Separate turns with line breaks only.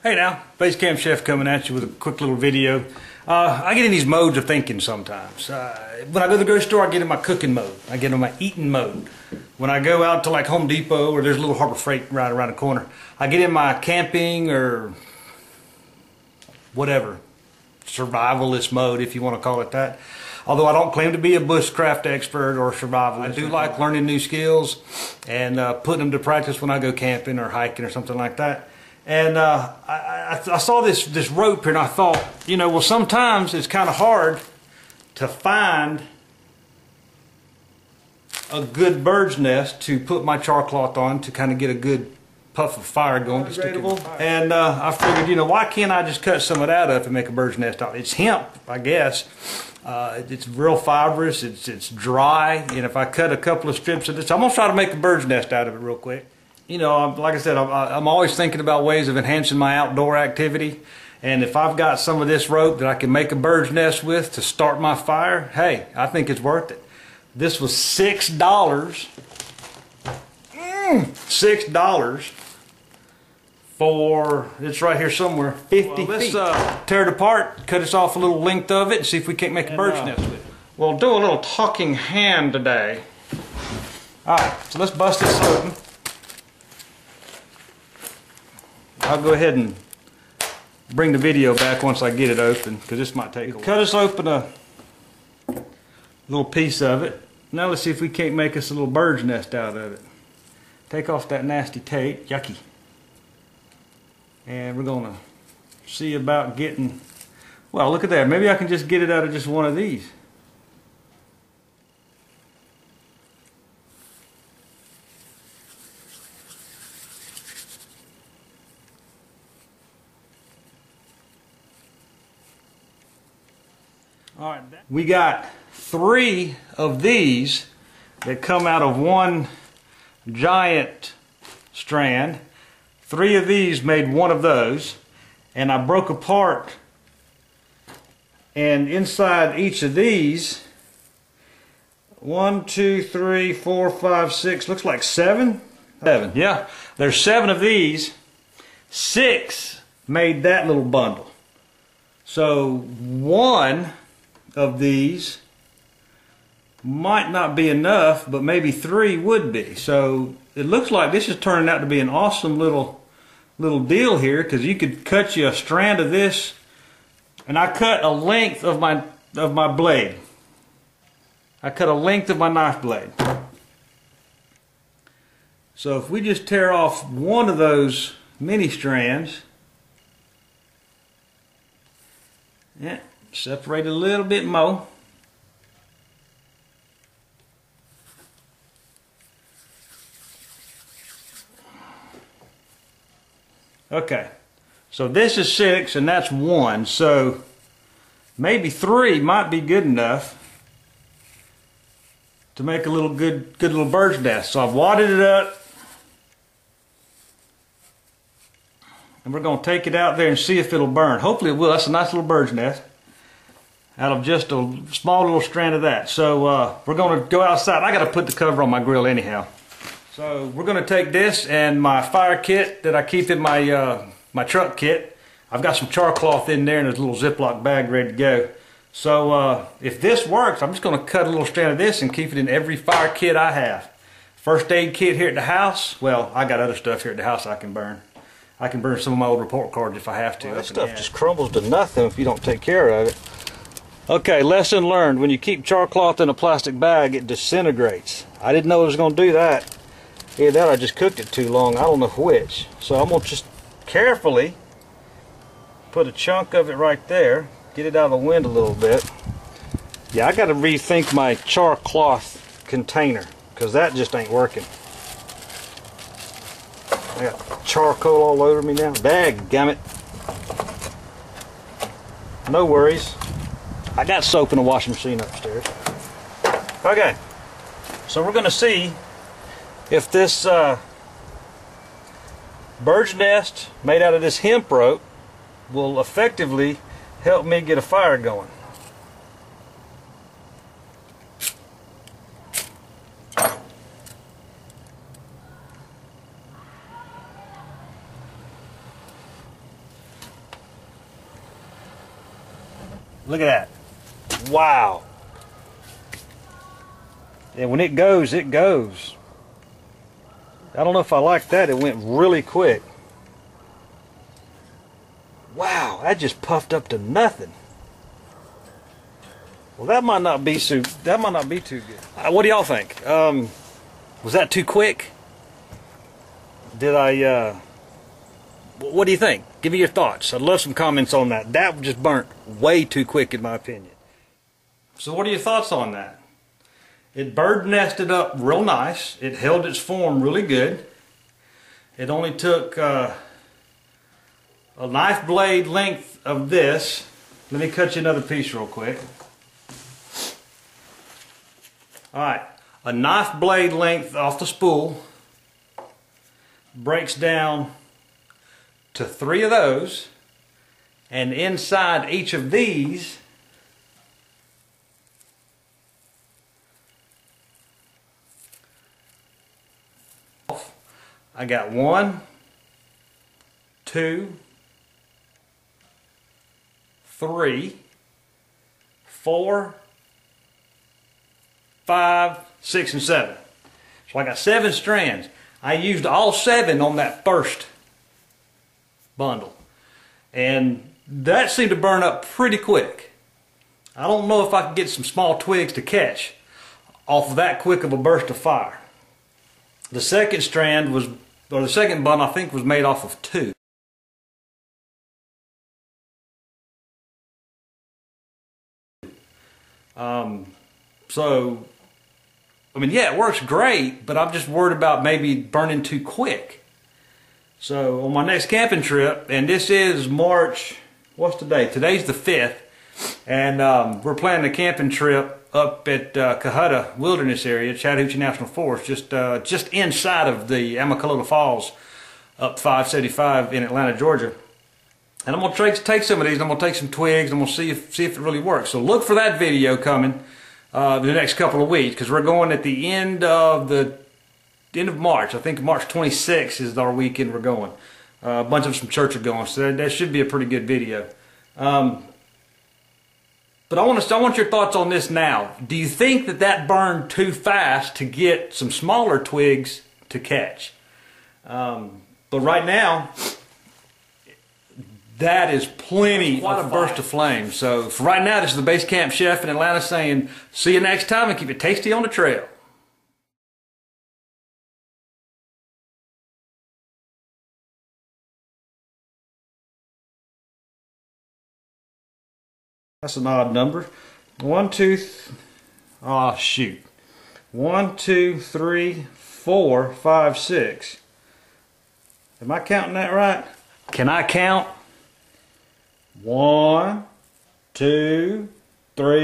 Hey now, Base Camp Chef coming at you with a quick little video. I get in these modes of thinking sometimes. When I go to the grocery store, I get in my cooking mode. I get in my eating mode. When I go out to like Home Depot or there's a little Harbor Freight right around the corner, I get in my camping or whatever, survivalist mode if you want to call it that. Although I don't claim to be a bushcraft expert or survivalist. I do like learning new skills and putting them to practice when I go camping or hiking or something like that. And I saw this rope here and I thought, you know, well, sometimes it's kind of hard to find a good bird's nest to put my char cloth on to kind of get a good puff of fire going. And I figured, you know, why can't I just cut some of that up and make a bird's nest out? It's hemp, I guess. It's real fibrous, it's dry, and if I cut a couple of strips of this, I'm going to try to make a bird's nest out of it real quick. You know, like I said, I'm always thinking about ways of enhancing my outdoor activity. And if I've got some of this rope that I can make a bird's nest with to start my fire, hey, I think it's worth it. This was $6. $6 for, it's right here somewhere, 50 feet. Let's tear it apart, cut us off a little length of it, and see if we can't make a bird's nest with it. We'll do a little talking hand today. Alright, so let's bust this open. I'll go ahead and bring the video back once I get it open, because this might take a while. Cut us open a little piece of it. Now let's see if we can't make us a little bird's nest out of it. Take off that nasty tape, yucky. And we're going to see about getting, well, look at that. Maybe I can just get it out of just one of these. All right, we got 3 of these that come out of one giant strand. 3 of these made one of those, and I broke apart, and inside each of these, 1, 2, 3, 4, 5, 6, looks like 7. Yeah, there's 7 of these. 6 made that little bundle. So 1 of these might not be enough, but maybe 3 would be. So it looks like this is turning out to be an awesome little deal here, because you could cut you a strand of this, and I cut a length of my blade. I cut a length of my knife blade. So if we just tear off one of those mini strands, yeah, separate a little bit more. Okay, so this is 6 and that's 1, so maybe 3 might be good enough to make a little good little bird's nest. So I've wadded it up, and we're going to take it out there and see if it'll burn. Hopefully it will. That's a nice little bird's nest out of just a small little strand of that. So we're going to go outside. I got to put the cover on my grill anyhow. So we're going to take this and my fire kit that I keep in my my truck kit. I've got some char cloth in there and there's a little Ziploc bag ready to go. So if this works, I'm just going to cut a little strand of this and keep it in every fire kit I have. First aid kit here at the house. Well, I got other stuff here at the house I can burn. I can burn some of my old report cards if I have to. Well, that stuff just crumbles to nothing if you don't take care of it. Okay, lesson learned. When you keep char cloth in a plastic bag, it disintegrates. I didn't know it was going to do that. Either that or I just cooked it too long. I don't know which. So I'm going to just carefully put a chunk of it right there. Get it out of the wind a little bit. Yeah, I got to rethink my char cloth container, because that just ain't working. I got charcoal all over me now. Dadgummit. No worries. I got soap in the washing machine upstairs. Okay, so we're going to see if this bird's nest made out of this hemp rope will effectively help me get a fire going. Look at that. Wow. And when it goes, it goes. I don't know if I like that. It went really quick. Wow, that just puffed up to nothing. Well, that might not be too good. What do y'all think? Was that too quick? Did I? What do you think? Give me your thoughts. I'd love some comments on that. That just burnt way too quick, in my opinion. So, what are your thoughts on that? It bird nested up real nice. It held its form really good. It only took a knife blade length of this. Let me cut you another piece real quick. Alright, a knife blade length off the spool breaks down to 3 of those, and inside each of these I got 1, 2, 3, 4, 5, 6, and 7. So I got 7 strands. I used all 7 on that first bundle, and that seemed to burn up pretty quick. I don't know if I could get some small twigs to catch off of that quick of a burst of fire. The second strand was, or the second bundle I think was made off of 2. So, I mean, yeah, it works great, but I'm just worried about maybe burning too quick. So, on my next camping trip, and this is March, what's today? Today's the 5th, and we're planning a camping trip up at Cohutta Wilderness area, Chattahoochee National Forest, just inside of the Amicalola Falls, up 575 in Atlanta, Georgia. And I'm going to take some of these, and I'm going to take some twigs, and we'll see if it really works. So look for that video coming the next couple of weeks, because we're going at the end of March. I think March 26th is our weekend we're going. A bunch of us from church are going, so that should be a pretty good video. But I want your thoughts on this now. Do you think that burned too fast to get some smaller twigs to catch? But right now, that is plenty of a burst of flame. So for right now, this is the Base Camp Chef in Atlanta saying, see you next time and keep it tasty on the trail. That's an odd number. 1, 2, oh shoot. 1, 2, 3, 4, 5, 6. Am I counting that right? Can I count? 1, 2, 3.